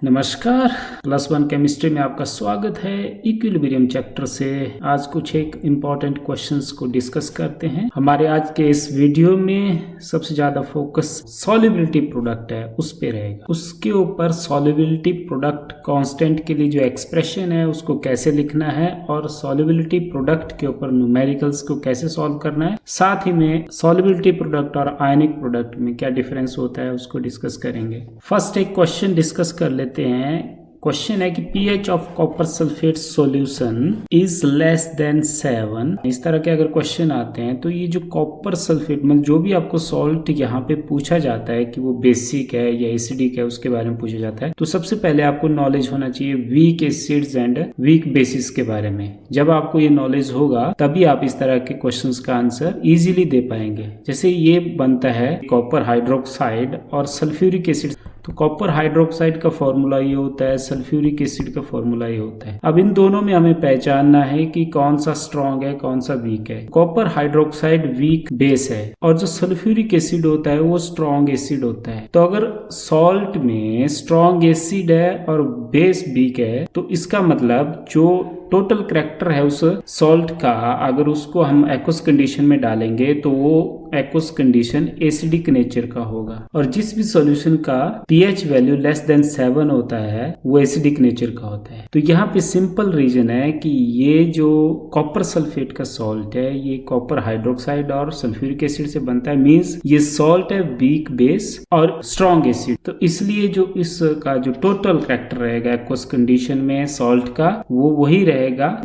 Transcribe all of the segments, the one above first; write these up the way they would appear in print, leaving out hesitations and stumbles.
नमस्कार, plus one chemistry में आपका स्वागत है। इक्विलिब्रियम चैप्टर से आज कुछ एक इम्पॉर्टेंट क्वेश्चंस को डिस्कस करते हैं। हमारे आज के इस वीडियो में सबसे ज्यादा फोकस सॉल्युबिलिटी प्रोडक्ट है उस पे रहेगा। उसके ऊपर सॉल्युबिलिटी प्रोडक्ट कांस्टेंट के लिए जो एक्सप्रेशन है उसको कैसे लिखना है और सॉल्युबिलिटी प्रोडक्ट के ऊपर न्यूमेरिकल्स को कैसे सॉल्व करना है, साथ ही में सॉल्युबिलिटी प्रोडक्ट और आयनिक प्रोडक्ट में क्या डिफरेंस होता है उसको डिस्कस करेंगे। फर्स्ट एक क्वेश्चन डिस्कस कर लेते हैं। क्वेश्चन है कि pH of copper sulphate solution is less than 7। इस तरह के अगर क्वेश्चन आते हैं तो ये जो कॉपर सल्फेट मतलब जो भी आपको सॉल्ट यहाँ पे पूछा जाता है कि वो बेसिक है या एसिडिक है उसके बारे में पूछा जाता है, तो सबसे पहले आपको नॉलेज होना चाहिए weak acids and weak bases के बारे में। जब आपको ये नॉलेज होगा तभी आप इस तरह के क्वेश्चन का आंसर इजीली दे पाएंगे। जैसे ये बनता है कॉपर हाइड्रोक्साइड और सल्फ्यूरिक एसिड, तो कॉपर हाइड्रोक्साइड का फॉर्मूला ये होता है, सल्फ्यूरिक एसिड का फॉर्मूला ये होता है। अब इन दोनों में हमें पहचानना है कि कौन सा स्ट्रॉन्ग है कौन सा वीक है। कॉपर हाइड्रोक्साइड वीक बेस है और जो सल्फ्यूरिक एसिड होता है वो स्ट्रॉन्ग एसिड होता है। तो अगर सॉल्ट में स्ट्रॉन्ग एसिड है और बेस वीक है तो इसका मतलब जो टोटल करैक्टर है उस सॉल्ट का, अगर उसको हम एक्वस कंडीशन में डालेंगे तो वो एक्वस कंडीशन एसिडिक नेचर का होगा। और जिस भी सॉल्यूशन का pH वैल्यू लेस देन 7 होता है वो एसिडिक नेचर का होता है। तो यहाँ पे सिंपल रीजन है कि ये जो कॉपर सल्फेट का सॉल्ट है ये कॉपर हाइड्रोक्साइड और सल्फ्यूरिक एसिड से बनता है, मींस ये सॉल्ट है वीक बेस और स्ट्रॉन्ग एसिड। तो इसलिए जो इसका जो टोटल करैक्टर रहेगा एक्वस कंडीशन में सॉल्ट का वो वही रहेगा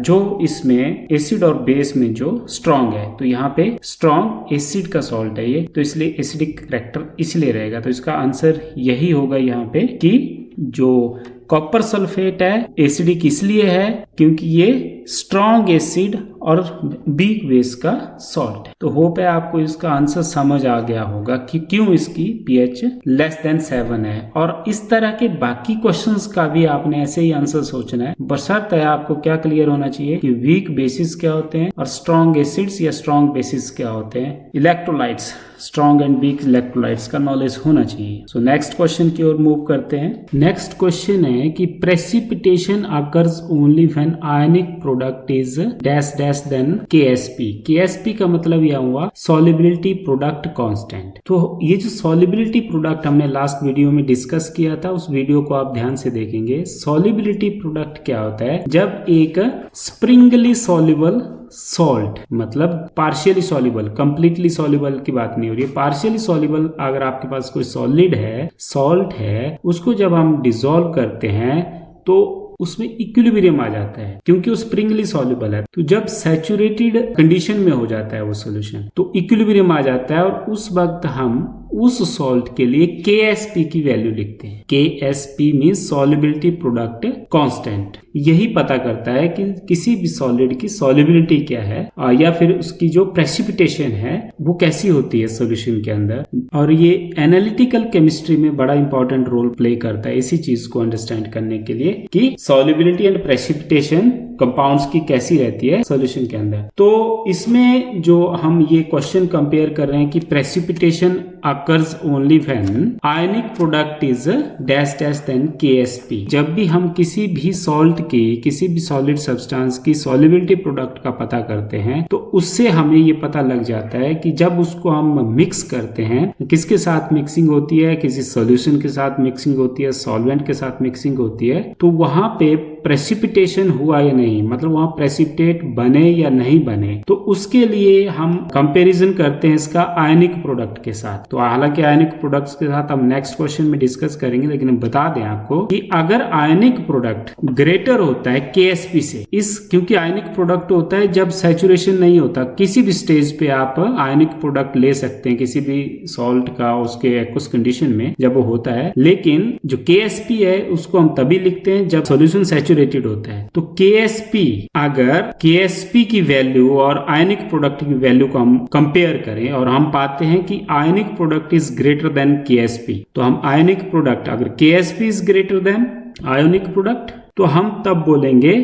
जो इसमें एसिड और बेस में जो स्ट्रॉन्ग है। तो यहाँ पे स्ट्रॉन्ग एसिड का सॉल्ट है ये, तो इसलिए एसिडिक करैक्टर इसलिए रहेगा। तो इसका आंसर यही होगा यहाँ पे कि जो कॉपर सल्फेट है एसिडिक इसलिए है क्योंकि ये स्ट्रॉन्ग एसिड और वीक बेस का सॉल्ट है। तो होप है आपको इसका आंसर समझ आ गया होगा कि क्यों इसकी pH लेस देन 7 है। और इस तरह के बाकी क्वेश्चंस का भी आपने ऐसे ही आंसर सोचना है, बशर्ते आपको क्या क्लियर होना चाहिए कि वीक बेसिस क्या होते हैं और स्ट्रॉन्ग एसिड्स या स्ट्रॉन्ग बेसिस क्या होते हैं। Electrolytes, strong and weak electrolytes का नॉलेज होना चाहिए। सो नेक्स्ट क्वेश्चन की ओर मूव करते हैं। नेक्स्ट क्वेश्चन है कि precipitation occurs only when ionic product is dash dash than KSP। KSP का मतलब यह हुआ सॉल्युबिलिटी प्रोडक्ट कांस्टेंट। तो ये जो सॉल्युबिलिटी प्रोडक्ट हमने लास्ट वीडियो में डिस्कस किया था, उस वीडियो को आप ध्यान से देखेंगे। सॉल्युबिलिटी प्रोडक्ट क्या होता है? जब एक स्प्रिंगली सॉल्युबल सॉल्ट, मतलब पार्शियली सॉल्युबल, कंप्लीटली सॉल्युबल की बात नहीं हो रही है, पार्शियली सॉल्युबल अगर आपके पास कोई सॉलिड है, सॉल्ट है, उसको जब हम डिसॉल्व करते हैं तो उसमें इक्विलिब्रियम आ जाता है क्योंकि वो स्प्रिंगली सॉल्युबल है। तो जब सैचुरेटेड कंडीशन में हो जाता है वो सॉल्यूशन तो इक्विलिब्रियम आ जाता है और उस वक्त हम उस सॉल्ट के लिए KSP की वैल्यू लिखते हैं। KSP means solubility product constant. यही पता करता है कि किसी भी सॉलिड की सॉल्युबिलिटी क्या है या फिर उसकी जो प्रेसिपिटेशन है वो कैसी होती है सॉल्यूशन के अंदर। और ये एनालिटिकल केमिस्ट्री में बड़ा इंपॉर्टेंट रोल प्ले करता है इसी चीज को अंडरस्टैंड करने के लिए कि सॉल्युबिलिटी एंड प्रेसिपिटेशन कंपाउंड्स की कैसी रहती है सॉल्यूशन के अंदर। तो इसमें जो हम ये क्वेश्चन कंपेयर कर रहे हैं कि precipitation occurs only when ionic product is dash dash then KSP। जब भी हम किसी भी सॉल्ट की, किसी भी सॉलिड सब्सटेंस की सॉल्युबिलिटी प्रोडक्ट का पता करते हैं तो उससे हमें ये पता लग जाता है कि जब उसको हम मिक्स करते हैं, किसके साथ मिक्सिंग होती है, किसी सॉल्यूशन के साथ मिक्सिंग होती है, सॉल्वेंट के साथ मिक्सिंग होती है, तो वहां पे प्रेसिपिटेशन हुआ या नहीं, मतलब वहां प्रेसिपिटेट बने या नहीं बने, तो उसके लिए हम कंपैरिजन करते हैं इसका आयनिक प्रोडक्ट के साथ। तो हालांकि आयनिक प्रोडक्ट्स के साथ हम नेक्स्ट क्वेश्चन में डिस्कस करेंगे, लेकिन बता दें आपको कि अगर आयनिक प्रोडक्ट ग्रेटर होता है KSP से, इस क्योंकि आयनिक प्रोडक्ट होता है जब सैचुरेशन नहीं होता, किसी भी स्टेज पे आप आयनिक प्रोडक्ट ले सकते हैं किसी भी सॉल्ट का उसके एक्वस कंडीशन में जब वो होता है, लेकिन जो KSP है उसको हम तभी लिखते हैं जब सॉल्यूशन सैचुरेटेड होता है। तो KSP, अगर KSP की वैल्यू और आयनिक प्रोडक्ट की वैल्यू को हम कंपेयर करें और हम पाते हैं कि आयनिक product is greater than KSP, तो हम आयनिक प्रोडक्ट, अगर KSP is greater than ionic product तो हम तब बोलेंगे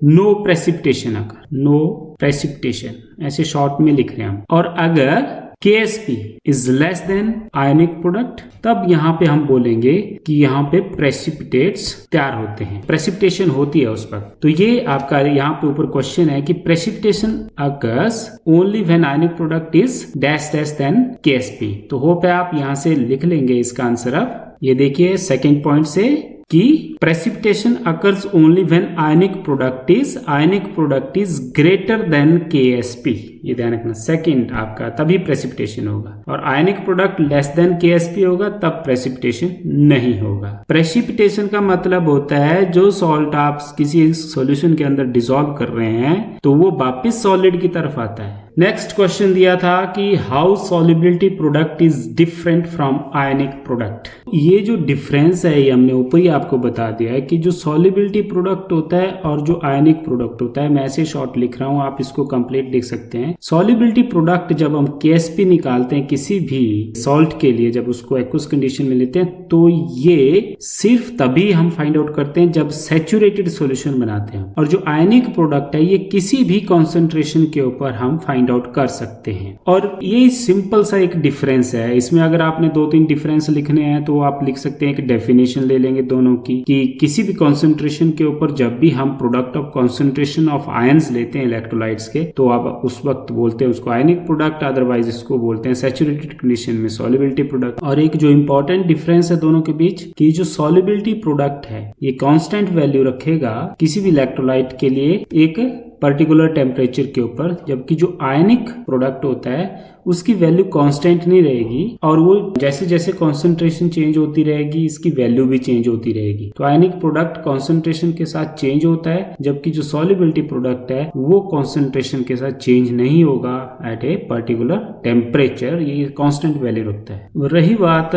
नो प्रेसिपिटेशन अकर, नो प्रेसिपिटेशन, ऐसे शॉर्ट में लिख रहे हैं हम। और अगर KSP is less than ionic product, तब यहाँ पे हम बोलेंगे कि यहाँ पे प्रेसिपिटेट्स तैयार होते हैं, प्रेसिपिटेशन होती है उस वक्त। तो ये आपका यहाँ पे ऊपर क्वेश्चन है कि precipitation occurs only when ionic product is dash dash than KSP। तो होप है आप यहाँ से लिख लेंगे इसका आंसर। अब ये देखिए सेकेंड पॉइंट से कि precipitation occurs only when ionic product is greater than KSP। ये ध्यान रखना, सेकंड आपका तभी प्रेसिपिटेशन होगा, और ionic product less than KSP होगा तब प्रेसिपिटेशन नहीं होगा। प्रेसिपिटेशन का मतलब होता है जो सॉल्ट आप किसी सॉल्यूशन के अंदर डिसॉल्व कर रहे हैं तो वो वापस सॉलिड की तरफ आता है। नेक्स्ट क्वेश्चन दिया था कि how solubility product is different from ionic product. ये जो डिफरेंस है ये हमने ऊपर ही आपको बता दिया है कि जो सॉल्युबिलिटी प्रोडक्ट होता है और जो आयनिक प्रोडक्ट होता है, मैं ऐसे शॉर्ट लिख रहा हूं, आप इसको कंप्लीट लिख सकते हैं। सॉल्युबिलिटी प्रोडक्ट जब हम KSP निकालते हैं किसी भी सॉल्ट के लिए, जब उसको एक्वस कंडीशन में लेते हैं, तो ये सिर्फ तभी हम फाइंड आउट करते हैं जब सैचुरेटेड सॉल्यूशन बनाते हैं। और जो आयनिक प्रोडक्ट है ये किसी भी कॉन्सेंट्रेशन के ऊपर हम फाइंड आउट कर सकते हैं। और ये सिंपल सा एक डिफरेंस है। इसमें अगर आपने 2-3 डिफरेंस लिखने हैं तो आप लिख सकते हैं, एक डेफिनेशन ले लेंगे दोनों की, कि किसी भी कॉन्सेंट्रेशन के ऊपर जब भी हम product of concentration of ions लेते हैं इलेक्ट्रोलाइट्स के, तो आप उस वक्त बोलते हैं उसको आयनिक प्रोडक्ट, अदरवाइज इसको बोलते हैं सैचुरेटेड कंडीशन में सॉल्युबिलिटी प्रोडक्ट। और एक जो इंपॉर्टेंट डिफरेंस है दोनों के बीच कि जो सॉल्युबिलिटी प्रोडक्ट है ये कांस्टेंट वैल्यू रखेगा किसी भी इलेक्ट्रोलाइट के लिए एक पर्टिकुलर टेम्परेचर के ऊपर, जबकि जो आयनिक प्रोडक्ट होता है उसकी वैल्यू कांस्टेंट नहीं रहेगी, और वो जैसे जैसे कॉन्सेंट्रेशन चेंज होती रहेगी इसकी वैल्यू भी चेंज होती रहेगी। तो आयनिक प्रोडक्ट कॉन्सेंट्रेशन के साथ चेंज होता है, जबकि जो सॉल्युबिलिटी प्रोडक्ट है वो कॉन्सेंट्रेशन के साथ चेंज नहीं होगा एट ए पर्टिकुलर टेम्परेचर, ये कांस्टेंट वैल्यू रखता है। रही बात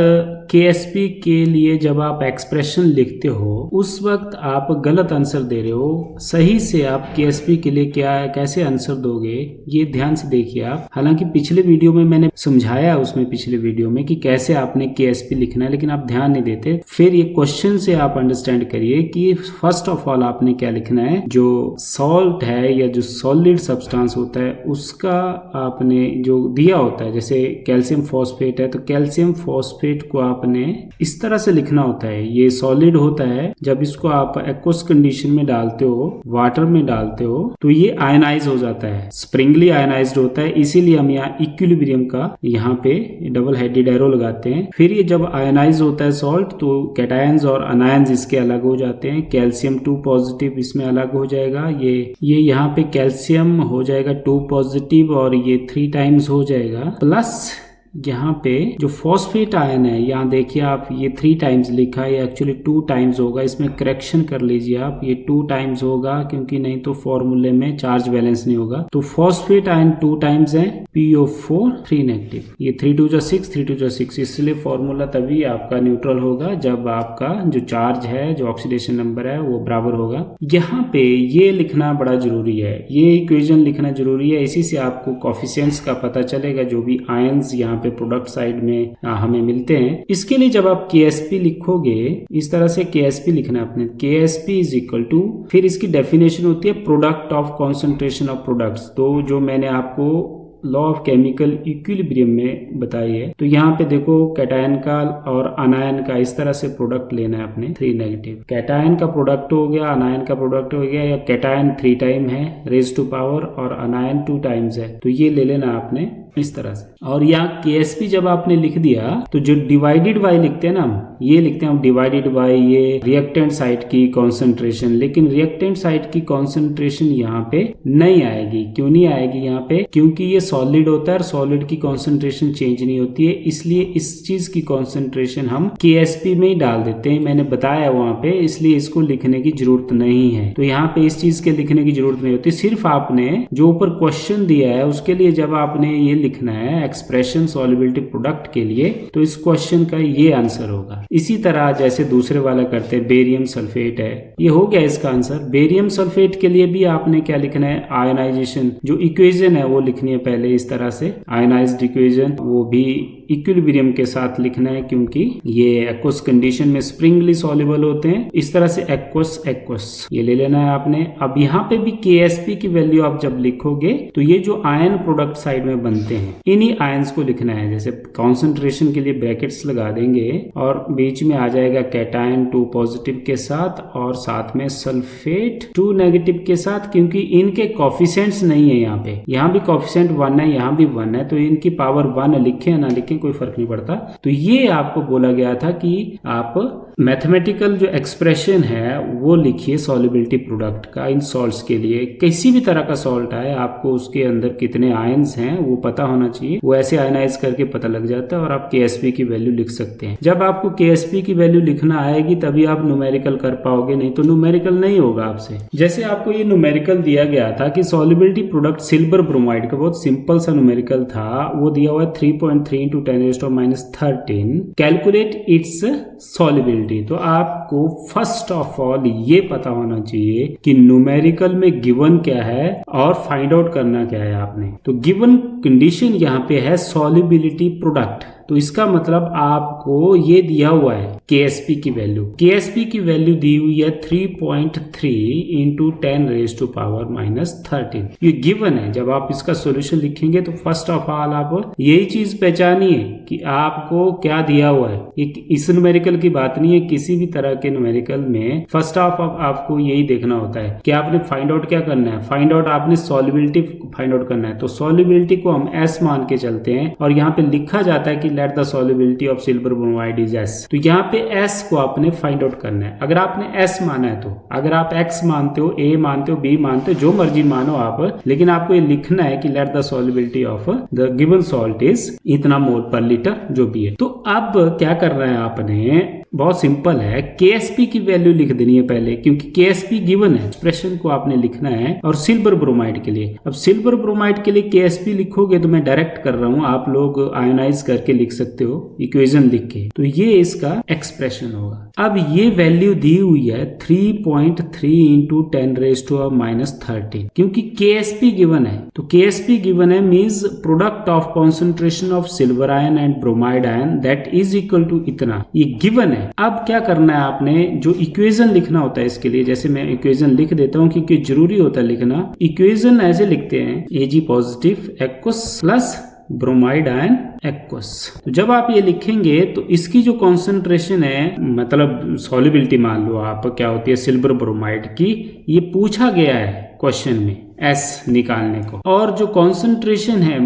KSP के लिए, जब आप एक्सप्रेशन लिखते हो उस वक्त आप गलत आंसर दे रहे हो। सही से आप KSP के लिए कैसे आंसर दोगे ये ध्यान से देखिए आप। हालांकि पिछले वीडियो में मैंने समझाया उसमें पिछले वीडियो में कि कैसे आपने KSP लिखना है, लेकिन आप ध्यान नहीं देते। फिर ये क्वेश्चन से आप अंडरस्टैंड करिए कि फर्स्ट ऑफ ऑल आपने क्या लिखना है, जो सॉल्ट है या जो सॉलिड सब्सटेंस होता है उसका आपने जो दिया होता है, जैसे कैल्शियम फॉस्फेट है तो कैल्शियम फॉस्फेट को आपने इस तरह से लिखना होता है। ये सॉलिड होता है, जब इसको आप एक्वस कंडीशन में डालते हो, वाटर में डालते हो, तो ये आयनाइज हो जाता है, स्प्रिंगली आयनाइज्ड होता है। इसीलिए हम यहाँ इक्विलिब्रियम का यहाँ पे डबल हेडेड एरो लगाते हैं। फिर ये जब आयनाइज होता है सॉल्ट तो कैटायंस और अनायंस इसके अलग हो जाते हैं। कैल्शियम 2 पॉजिटिव इसमें अलग हो जाएगा, ये यहाँ पे कैल्शियम हो जाएगा 2 पॉजिटिव और ये 3 टाइम्स हो जाएगा, प्लस यहाँ पे जो फॉस्फेट आयन है, यहाँ देखिए आप ये 3 टाइम्स लिखा है, एक्चुअली 2 टाइम्स होगा, इसमें करेक्शन कर लीजिए आप, ये 2 टाइम्स होगा क्योंकि नहीं तो फॉर्मूले में चार्ज बैलेंस नहीं होगा। तो फॉस्फेट आयन 2 टाइम्स है, PO4 3 नेगेटिव, ये 3 2 जा 6 3 2 जा 6, इसलिए फॉर्मूला तभी आपका न्यूट्रल होगा जब आपका जो चार्ज है, जो ऑक्सीडेशन नंबर है वो बराबर होगा। यहाँ पे ये लिखना बड़ा जरूरी है, ये इक्वेशन लिखना जरूरी है, इसी से आपको कोफिशिएंट्स का पता चलेगा जो भी आयंस यहाँ पे प्रोडक्ट साइड में हमें मिलते हैं। इसके लिए जब आप KSP लिखोगे, इस तरह से KSP लिखना है आपने, KSP इज इक्वल टू, फिर इसकी डेफिनेशन होती है product of concentration of products. तो जो मैंने आपको लॉ ऑफ केमिकल इक्विलिब्रियम में बताई है, तो यहाँ पे देखो कैटायन का और अनायन का इस तरह से प्रोडक्ट लेना है अपने 3 नेगेटिव। कैटायन का प्रोडक्ट हो गया, अनायन का प्रोडक्ट हो गया, या कैटायन 3 टाइम है रेज टू पावर और अनायन 2 टाइम्स है, तो ये ले लेना आपने इस तरह से। और यहाँ KSP जब आपने लिख दिया तो जो डिवाइडेड बाय लिखते हैं ना, ये लिखते हैं हम डिवाइडेड बाय ये रिएक्टेंट साइट की कॉन्सेंट्रेशन, लेकिन रिएक्टेंट साइट की कॉन्सेंट्रेशन यहाँ पे नहीं आएगी। क्यों नहीं आएगी यहाँ पे? क्योंकि ये सॉलिड होता है और सॉलिड की कॉन्सेंट्रेशन चेंज नहीं होती है, इसलिए इस चीज की कॉन्सेंट्रेशन हम KSP में ही डाल देते हैं। मैंने बताया वहां पे, इसलिए इसको लिखने की जरूरत नहीं है। तो यहाँ पे इस चीज के लिखने की जरूरत नहीं होती, सिर्फ आपने जो ऊपर क्वेश्चन दिया है उसके लिए जब आपने ये लिखना है एक्सप्रेशन सॉल्युबिलिटी प्रोडक्ट के लिए, तो इस क्वेश्चन का ये आंसर होगा। इसी तरह जैसे दूसरे वाला करते हैं, बेरियम सल्फेट है, ये हो गया इसका आंसर। बेरियम सल्फेट के लिए भी आपने क्या लिखना है, आयनाइजेशन जो इक्वेशन है वो लिखनी है पहले इस तरह से, आयनाइज्ड इक्वेशन, वो भी इक्विलिब्रियम के साथ लिखना है, क्योंकि ये एक्वस कंडीशन में स्प्रिंगली सॉल्युबल होते हैं। इस तरह से एक्वस एक्वस ये ले लेना है आपने। अब यहाँ पे भी KSP की वैल्यू आप जब लिखोगे तो ये जो आयन प्रोडक्ट साइड में बनते हैं इन्हीं आयंस को लिखना है। जैसे कॉन्सेंट्रेशन के लिए ब्रैकेट्स लगा देंगे और बीच में आ जाएगा कैटायन 2 पॉजिटिव के साथ और साथ में सल्फेट 2 नेगेटिव के साथ, क्योंकि इनके कॉफिशिएंट्स नहीं है यहाँ पे। यहाँ भी कॉफिशिएंट 1 है, यहाँ भी 1 है, तो इनकी पावर 1 लिखे ना लिखे कोई फर्क नहीं पड़ता। तो ये आपको बोला गया था कि आप मैथमेटिकल जो एक्सप्रेशन है वो लिखिए सॉल्युबिलिटी प्रोडक्ट का इन सॉल्ट्स के लिए। किसी भी तरह का सॉल्ट आए आपको उसके अंदर कितने आयंस हैं वो पता होना चाहिए। वो ऐसे आयनाइज करके पता लग जाता है और आप KSP की वैल्यू लिख सकते हैं। जब आपको KSP की वैल्यू लिखना आएगी तभी आप न्यूमेरिकल कर पाओगे, नहीं तो न्यूमेरिकल नहीं होगा आपसे। जैसे आपको ये न्यूमेरिकल दिया गया था कि सॉल्युबिलिटी प्रोडक्ट सिल्वर ब्रोमाइड का, बहुत सिंपल सा न्यूमेरिकल था, वो दिया हुआ है 3.3 × 10⁻13 कैलकुलेट इट्स सॉल्युबिलिटी। तो आपको फर्स्ट ऑफ ऑल ये पता होना चाहिए कि न्यूमेरिकल में गिवन क्या है और फाइंड आउट करना क्या है आपने। तो गिवन कंडीशन यहाँ पे है सॉल्युबिलिटी प्रोडक्ट, तो इसका मतलब आपको ये दिया हुआ है KSP की वैल्यू। KSP की वैल्यू दी हुई है 3.3 × 10⁻13। ये गिवन है। जब आप इसका सॉल्यूशन लिखेंगे तो फर्स्ट ऑफ ऑल आप यही चीज पहचानिए कि आपको क्या दिया हुआ है। ये इस न्यूमेरिकल की बात नहीं है, किसी भी तरह के न्यूमेरिकल में फर्स्ट ऑफ आपको यही देखना होता है कि आपने फाइंड आउट क्या करना है। फाइंड आउट आपने सॉल्युबिलिटी फाइंड आउट करना है, तो सॉल्युबिलिटी को हम S मान के चलते हैं और यहाँ पे लिखा जाता है कि let the solubility of silver bromide is S। तो यहाँ पे S को आपने फाइंड आउट करना है। अगर आपने S माना है तो अगर आप X मानते हो, A मानते हो, B मानते हो, जो मर्जी मानो आप, लेकिन आपको ये लिखना है कि let the solubility of the given salt is इतना मोल पर लीटर जो भी है। तो अब क्या कर रहे हैं आपने, बहुत सिंपल है, KSP की वैल्यू लिख देनी है पहले, क्योंकि KSP गिवन है। एक्सप्रेशन को आपने लिखना है और सिल्वर ब्रोमाइड के लिए, अब सिल्वर ब्रोमाइड के लिए KSP लिखोगे तो मैं डायरेक्ट कर रहा हूं, आप लोग आयोनाइज करके लिख सकते हो इक्वेशन लिख के। तो ये इसका एक्सप्रेशन होगा। अब ये वैल्यू दी हुई है 3.3 × 10⁻13, क्योंकि KSP गिवन है। तो KSP गिवन है means product of concentration of silver ion and bromide ion that is equal to इतना, ये गिवन है। अब क्या करना है आपने, जो इक्वेशन लिखना होता है इसके लिए, जैसे मैं इक्वेशन लिख देता हूं क्योंकि जरूरी होता है लिखना। इक्वेशन ऐसे लिखते हैं Ag positive aqueous plus bromide ion aqueous. तो जब आप ये लिखेंगे तो इसकी जो कॉन्सेंट्रेशन है, मतलब सॉल्युबिलिटी मान लो आप, क्या होती है सिल्वर ब्रोमाइड की, ये पूछा गया है क्वेश्चन में S निकालने को, और जो कॉन्सेंट्रेशन है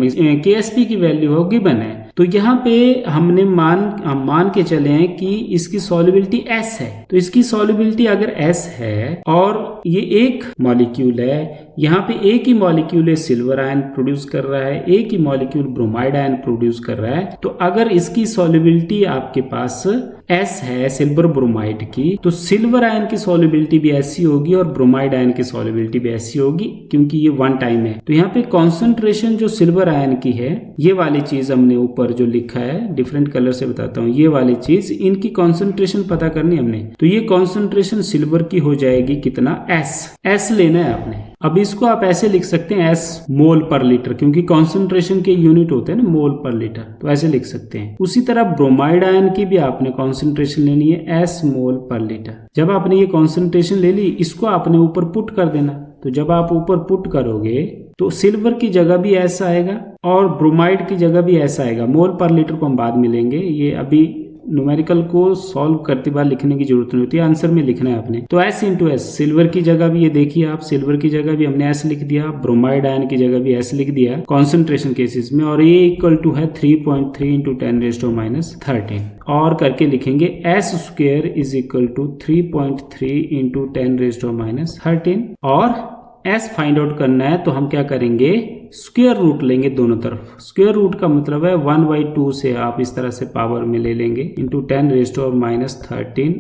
KSP की वैल्यू हो गिवन है। तो यहाँ पे हम मान के चले हैं कि इसकी सॉल्युबिलिटी S है। तो इसकी सॉल्युबिलिटी अगर S है और ये एक मॉलिक्यूल है, यहाँ पे एक ही मॉलिक्यूल है सिल्वर आयन प्रोड्यूस कर रहा है, एक ही मॉलिक्यूल ब्रोमाइड आयन प्रोड्यूस कर रहा है, तो अगर इसकी सॉल्युबिलिटी आपके पास S है सिल्वर ब्रोमाइड की, तो सिल्वर आयन की सॉल्युबिलिटी भी ऐसी होगी और ब्रोमाइड आयन की सॉल्युबिलिटी भी ऐसी होगी, क्योंकि ये वन टाइम है। तो यहाँ पे कॉन्सेंट्रेशन जो सिल्वर आयन की है, ये वाली चीज हमने ऊपर जो लिखा है, डिफरेंट कलर से बताता हूँ, ये वाली चीज, इनकी कॉन्सेंट्रेशन पता करनी हमने। तो ये कॉन्सेंट्रेशन सिल्वर की हो जाएगी कितना, S लेना है आपने। अब इसको आप ऐसे लिख सकते हैं S मोल पर लीटर, क्योंकि कॉन्सेंट्रेशन के यूनिट होते हैं ना मोल पर लीटर, तो ऐसे लिख सकते हैं। उसी तरह ब्रोमाइड आयन की भी आपने कॉन्सेंट्रेशन लेनी है S मोल पर लीटर। जब आपने ये कॉन्सेंट्रेशन ले ली, इसको आपने ऊपर पुट कर देना। तो जब आप ऊपर पुट करोगे तो सिल्वर की जगह भी S आएगा और ब्रोमाइड की जगह भी S आएगा। मोल पर लीटर को हम बाद में लेंगे, ये अभी न्यूमेरिकल को सॉल्व करते बाद लिखने की जरूरत नहीं होती, आंसर में लिखना है आपने। तो S × S, सिल्वर की जगह भी ये देखिए आप, सिल्वर की जगह भी हमने S लिख दिया, ब्रोमाइड आयन की जगह भी S लिख दिया कॉन्सेंट्रेशन केसेस में, और ये इक्वल टू है 3.3 × 10⁻13 और करके लिखेंगे S² इज इक्वल टू 3.3 × 10⁻13। और S फाइंड आउट करना है तो हम क्या करेंगे, स्क्वायर रूट लेंगे दोनों तरफ। स्क्वायर रूट का मतलब है 1/2 से आप इस तरह से पावर में ले लेंगे, इंटू 10⁻13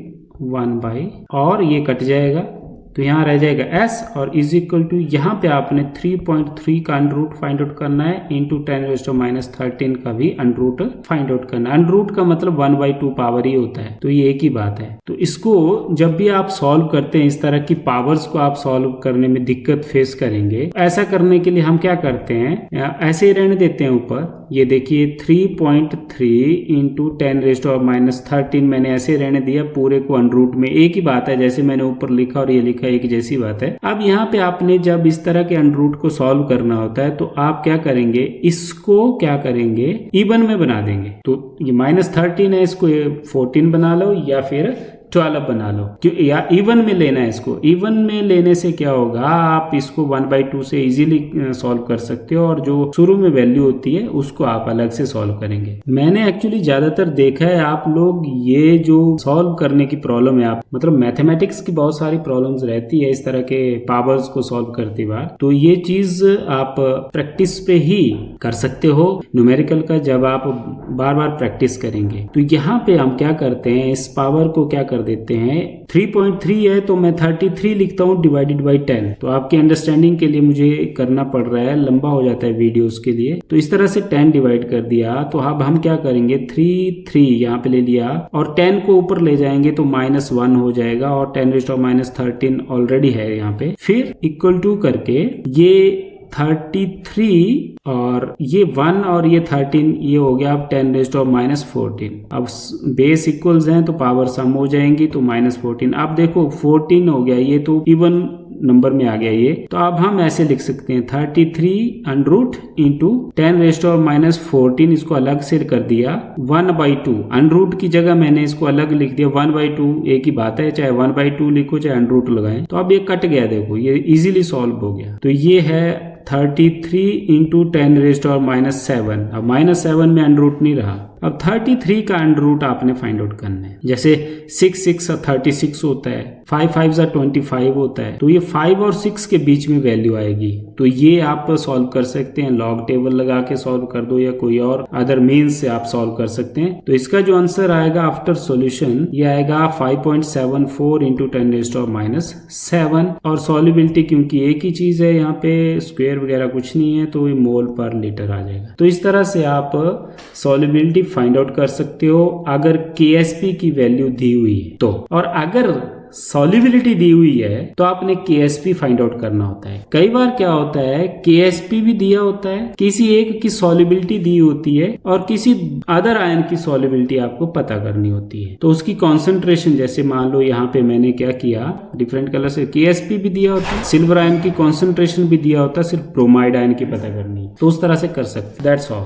1/, और ये कट जाएगा तो यहाँ रह जाएगा s और इज इक्वल टू यहाँ पे आपने 3.3 का अंडर रूट फाइंड आउट करना है इंटू 10⁻13 का भी अंडर रूट फाइंड आउट करना है। अंडर रूट का मतलब 1/2 पावर ही होता है, तो ये एक ही बात है। तो इसको जब भी आप सॉल्व करते हैं, इस तरह की पावर्स को आप सॉल्व करने में दिक्कत फेस करेंगे। ऐसा करने के लिए हम क्या करते हैं, ऐसे ही रहने देते हैं ऊपर। ये देखिए 3.3 इंटू 10⁻13 मैंने ऐसे रहने दिया, पूरे को अंडर रूट में। एक ही बात है, जैसे मैंने ऊपर लिखा और ये लिखा एक जैसी बात है। अब यहाँ पे आपने जब इस तरह के अंडर रूट को सॉल्व करना होता है तो आप क्या करेंगे, इसको क्या करेंगे, इवन में बना देंगे। तो ये -13 है, इसको 14 बना लो या फिर 12 बना लो, क्यों, या इवन में लेना है इसको। इवन में लेने से क्या होगा, आप इसको 1/2 से इजीली सॉल्व कर सकते हो और जो शुरू में वैल्यू होती है उसको आप अलग से सॉल्व करेंगे। मैंने एक्चुअली ज्यादातर देखा है आप लोग ये जो सॉल्व करने की प्रॉब्लम है, आप मतलब मैथमेटिक्स की बहुत सारी प्रॉब्लम्स रहती है इस तरह के पावर्स को सॉल्व करते बार, तो ये चीज आप प्रैक्टिस पे ही कर सकते हो न्यूमेरिकल का, जब आप बार बार प्रैक्टिस करेंगे। तो यहाँ पे हम क्या करते हैं, इस पावर को क्या कर देते हैं, 3.3 है तो मैं 33 लिखता हूँ डिवाइडेड बाई 10। तो आपके अंडरस्टैंडिंग के लिए मुझे करना पड़ रहा है, लंबा हो जाता है वीडियोस के लिए। तो इस तरह से 10 डिवाइड कर दिया। तो अब हम क्या करेंगे, 3 यहाँ पे ले लिया और 10 को ऊपर ले जाएंगे तो -1 हो जाएगा और 10⁻13 ऑलरेडी है यहाँ पे। फिर इक्वल टू करके ये 33 और ये 1 और ये 13 ये हो गया अब 10⁻14। अब बेस इक्वल्स हैं तो पावर सम हो जाएंगी, तो -14। अब देखो 14 हो गया, ये तो इवन नंबर में आ गया ये। तो अब हम ऐसे लिख सकते हैं 33 अंडर रूट इंटू 10⁻14, इसको अलग से कर दिया 1/2। अंडर रूट की जगह मैंने इसको अलग लिख दिया 1/2, एक ही बात है, चाहे 1/2 लिखो चाहे अंडर रूट लगाएं। तो अब ये कट गया, देखो ये इजीली सॉल्व हो गया। तो ये है 33 इंटू 10⁻7। अब -7 में अंडर रूट नहीं रहा। अब 33 का अंडर रूट आपने फाइंड आउट करना है। जैसे 6 36 होता है, 5 5 25 होता है, तो ये 5 और 6 के बीच में वैल्यू आएगी। तो ये आप सॉल्व कर सकते हैं, लॉग टेबल लगा के सॉल्व कर दो या कोई और अदर मीन्स से आप सॉल्व कर सकते हैं। तो इसका जो आंसर आएगा आफ्टर सॉल्यूशन, ये आएगा 5.74 इंटू 10⁻7। और सॉल्युबिलिटी क्योंकि एक ही चीज है, यहाँ पे स्क्वायर वगैरह कुछ नहीं है, तो ये मोल पर लीटर आ जाएगा। तो इस तरह से आप सॉल्युबिलिटी फाइंड आउट कर सकते हो अगर KSP की वैल्यू दी हुई है तो। और अगर सॉल्युबिलिटी दी हुई है तो आपने KSP फाइंड आउट करना होता है। कई बार क्या होता है, KSP भी दिया होता है, किसी एक की सॉल्युबिलिटी दी होती है और किसी अदर आयन की सॉल्युबिलिटी आपको पता करनी होती है। तो उसकी कॉन्सेंट्रेशन, जैसे मान लो यहाँ पे मैंने क्या किया, डिफरेंट कलर से KSP भी दिया होता है, सिल्वर आयन की कॉन्सेंट्रेशन भी दिया होता है, सिर्फ ब्रोमाइड आयन की पता करनी है। तो उस तरह से कर सकते। That's all.